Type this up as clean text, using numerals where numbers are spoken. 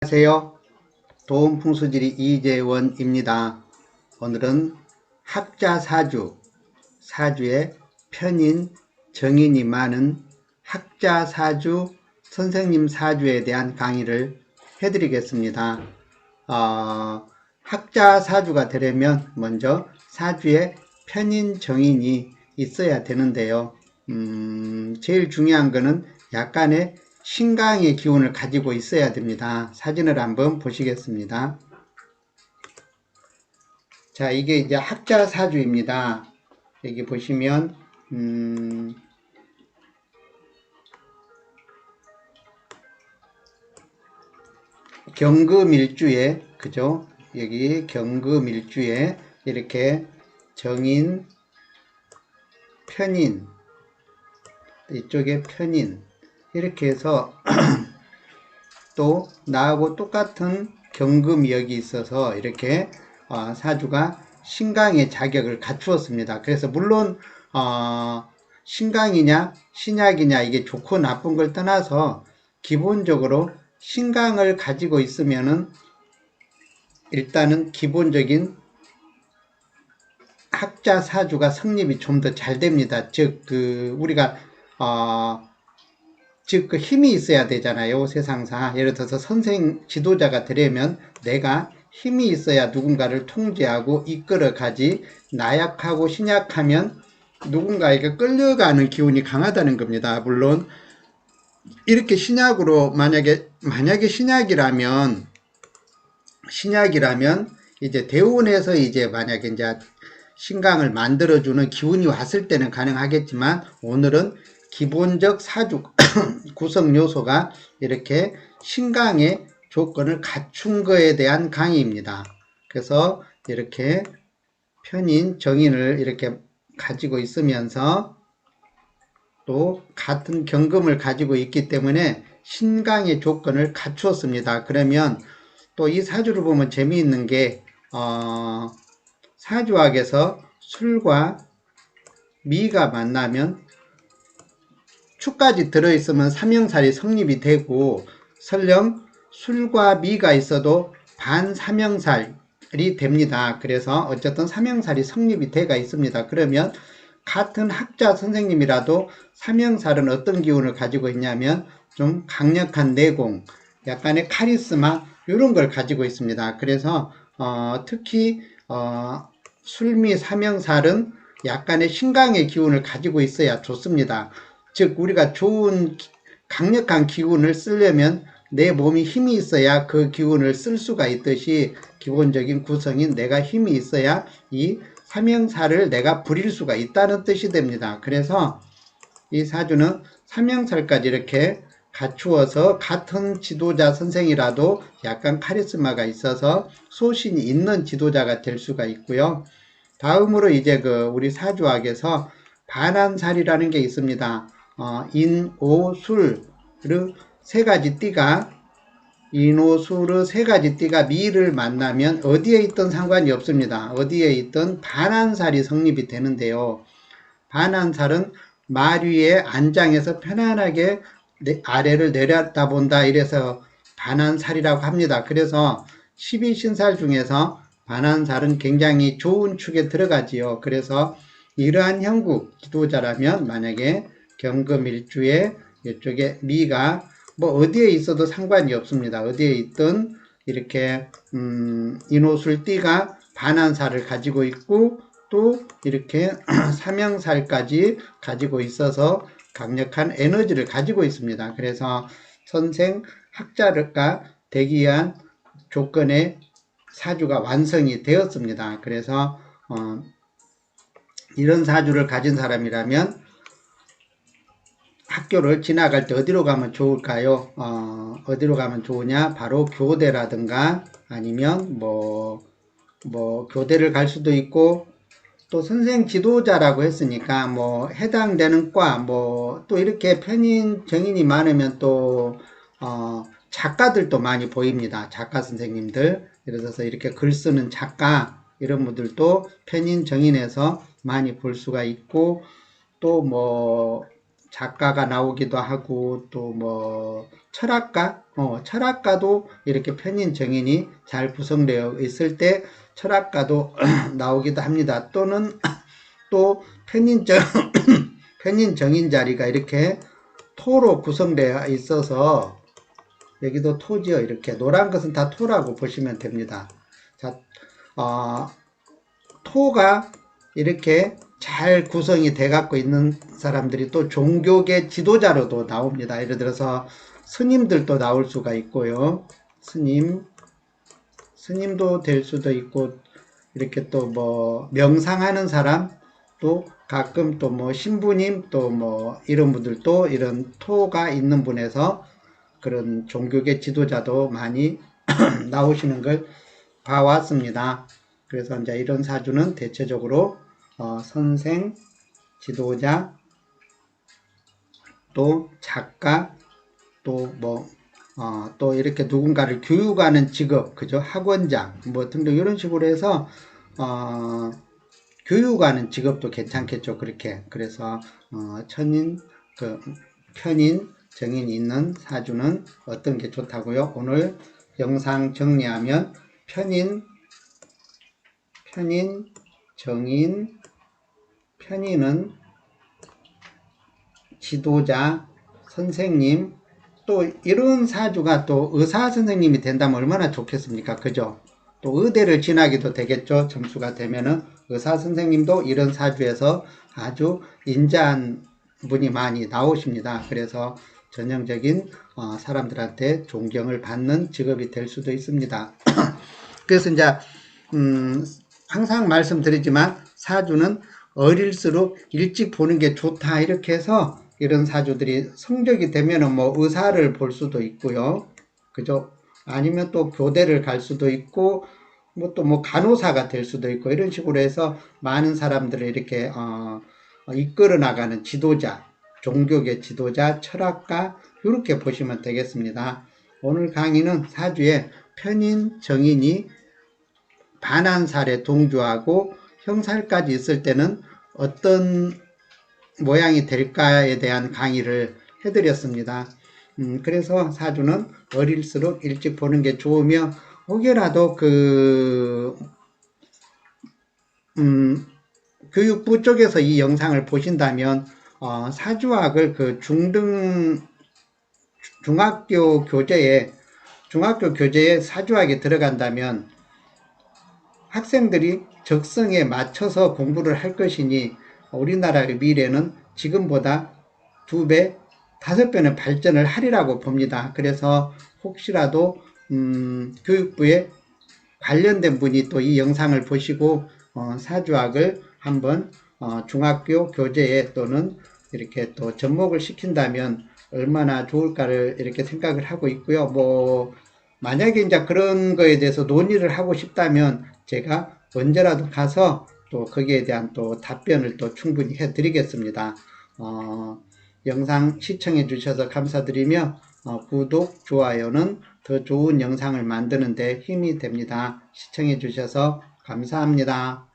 안녕하세요. 도움풍수지리 이재원입니다. 오늘은 학자사주, 사주의 편인, 정인이 많은 학자사주 선생님 사주에 대한 강의를 해드리겠습니다. 학자사주가 되려면 먼저 사주에 편인, 정인이 있어야 되는데요. 제일 중요한 것은 약간의 신강의 기운을 가지고 있어야 됩니다. 사진을 한번 보시겠습니다. 자, 이게 이제 학자사주입니다. 여기 보시면 경금일주에, 그죠? 여기 경금일주에 이렇게 정인, 편인, 이쪽에 편인, 이렇게 해서 또 나하고 똑같은 경금이 여기 있어서 이렇게 사주가 신강의 자격을 갖추었습니다. 그래서 물론 신강이냐 신약이냐 이게 좋고 나쁜 걸 떠나서 기본적으로 신강을 가지고 있으면은 일단은 기본적인 학자 사주가 성립이 좀 더 잘 됩니다. 즉 우리가 그 힘이 있어야 되잖아요. 세상사. 예를 들어서 선생 지도자가 되려면 내가 힘이 있어야 누군가를 통제하고 이끌어 가지, 나약하고 신약하면 누군가에게 끌려가는 기운이 강하다는 겁니다. 물론 이렇게 신약으로 만약에 신약이라면 이제 대운에서 이제 만약에 이제 신강을 만들어주는 기운이 왔을 때는 가능하겠지만 오늘은 기본적 사주 구성 요소가 이렇게 신강의 조건을 갖춘 거에 대한 강의입니다. 그래서 이렇게 편인, 정인을 이렇게 가지고 있으면서 또 같은 경금을 가지고 있기 때문에 신강의 조건을 갖추었습니다. 그러면 또 이 사주를 보면 재미있는 게 사주학에서 술과 미가 만나면 축까지 들어있으면 삼형살이 성립이 되고 설령 술과 미가 있어도 반삼형살이 됩니다. 그래서 어쨌든 삼형살이 성립이 돼가 있습니다. 그러면 같은 학자 선생님이라도 삼형살은 어떤 기운을 가지고 있냐면 좀 강력한 내공, 약간의 카리스마 이런 걸 가지고 있습니다. 그래서 특히 술미 삼형살은 약간의 신강의 기운을 가지고 있어야 좋습니다. 즉 우리가 좋은 강력한 기운을 쓰려면 내 몸이 힘이 있어야 그 기운을 쓸 수가 있듯이 기본적인 구성인 내가 힘이 있어야 이 삼형살을 내가 부릴 수가 있다는 뜻이 됩니다. 그래서 이 사주는 삼형살까지 이렇게 갖추어서 같은 지도자 선생이라도 약간 카리스마가 있어서 소신이 있는 지도자가 될 수가 있고요. 다음으로 이제 우리 사주학에서 반한살이라는 게 있습니다. 인, 오, 술의 세 가지 띠가 인오수르 세 가지 띠가 미를 만나면 어디에 있든 상관이 없습니다. 어디에 있든 반한살이 성립이 되는데요. 반한살은 말 위에 안장에서 편안하게 아래를 내려다본다 이래서 반한살이라고 합니다. 그래서 12신살 중에서 반한살은 굉장히 좋은 축에 들어가지요. 그래서 이러한 형국 지도자라면 만약에 경금일주에 이쪽에 미가 뭐 어디에 있어도 상관이 없습니다. 어디에 있든 이렇게 인호술띠가 반한살을 가지고 있고 또 이렇게 삼형살까지 가지고 있어서 강력한 에너지를 가지고 있습니다. 그래서 선생 학자가 되기 위한 조건의 사주가 완성이 되었습니다. 그래서 이런 사주를 가진 사람이라면 학교를 지나갈 때 어디로 가면 좋을까요? 어디로 가면 좋으냐? 바로 교대라든가 아니면 뭐 교대를 갈 수도 있고 또 선생 지도자라고 했으니까 뭐 해당되는 과 뭐 또 이렇게 편인 정인이 많으면 또 작가들도 많이 보입니다. 작가 선생님들 예를 들어서 이렇게 글 쓰는 작가 이런 분들도 편인 정인에서 많이 볼 수가 있고 또 뭐 작가가 나오기도 하고 또 뭐 철학가, 철학가도 이렇게 편인 정인이 잘 구성되어 있을 때 철학가도 나오기도 합니다. 또는 또 편인 정인 자리가 이렇게 토로 구성되어 있어서 여기도 토지요. 이렇게 노란 것은 다 토라고 보시면 됩니다. 자, 토가 이렇게 잘 구성이 돼 갖고 있는 사람들이 또 종교계 지도자로도 나옵니다. 예를 들어서 스님들도 나올 수가 있고요. 스님도 될 수도 있고, 이렇게 또 뭐 명상하는 사람, 또 가끔 또 뭐 신부님, 또 뭐 이런 분들도 이런 토가 있는 분에서 그런 종교계 지도자도 많이 나오시는 걸 봐왔습니다. 그래서 이제 이런 사주는 대체적으로 선생, 지도자, 또 작가, 또 뭐, 또 이렇게 누군가를 교육하는 직업, 그죠? 학원장, 뭐 등등 이런 식으로 해서, 교육하는 직업도 괜찮겠죠. 그렇게. 그래서, 편인, 정인이 있는 사주는 어떤 게 좋다고요? 오늘 영상 정리하면 편인, 정인, 편인은 지도자, 선생님, 또 이런 사주가 또 의사 선생님이 된다면 얼마나 좋겠습니까? 그죠? 또 의대를 지나기도 되겠죠. 점수가 되면은 의사 선생님도 이런 사주에서 아주 인자한 분이 많이 나오십니다. 그래서 전형적인 사람들한테 존경을 받는 직업이 될 수도 있습니다. 그래서 이제 항상 말씀드리지만 사주는 어릴수록 일찍 보는 게 좋다 이렇게 해서 이런 사주들이 성적이 되면은 뭐 의사를 볼 수도 있고요. 그죠? 아니면 또 교대를 갈 수도 있고 뭐 또 뭐 간호사가 될 수도 있고 이런 식으로 해서 많은 사람들을 이렇게 이끌어 나가는 지도자, 종교계 지도자, 철학가 이렇게 보시면 되겠습니다. 오늘 강의는 사주에 편인, 정인이 반한살에 동주하고 형살까지 있을 때는 어떤 모양이 될까에 대한 강의를 해드렸습니다. 그래서 사주는 어릴수록 일찍 보는 게 좋으며 혹여라도 교육부 쪽에서 이 영상을 보신다면 사주학을 중학교 교재에 사주학이 들어간다면 학생들이 적성에 맞춰서 공부를 할 것이니 우리나라의 미래는 지금보다 2배, 5배는 발전을 하리라고 봅니다. 그래서 혹시라도 교육부에 관련된 분이 또 이 영상을 보시고 사주학을 한번 중학교 교재에 또는 이렇게 또 접목을 시킨다면 얼마나 좋을까를 이렇게 생각을 하고 있고요. 뭐 만약에 이제 그런 거에 대해서 논의를 하고 싶다면 제가 언제라도 가서 또 거기에 대한 또 답변을 또 충분히 해드리겠습니다. 영상 시청해 주셔서 감사드리며 구독, 좋아요는 더 좋은 영상을 만드는 데 힘이 됩니다. 시청해 주셔서 감사합니다.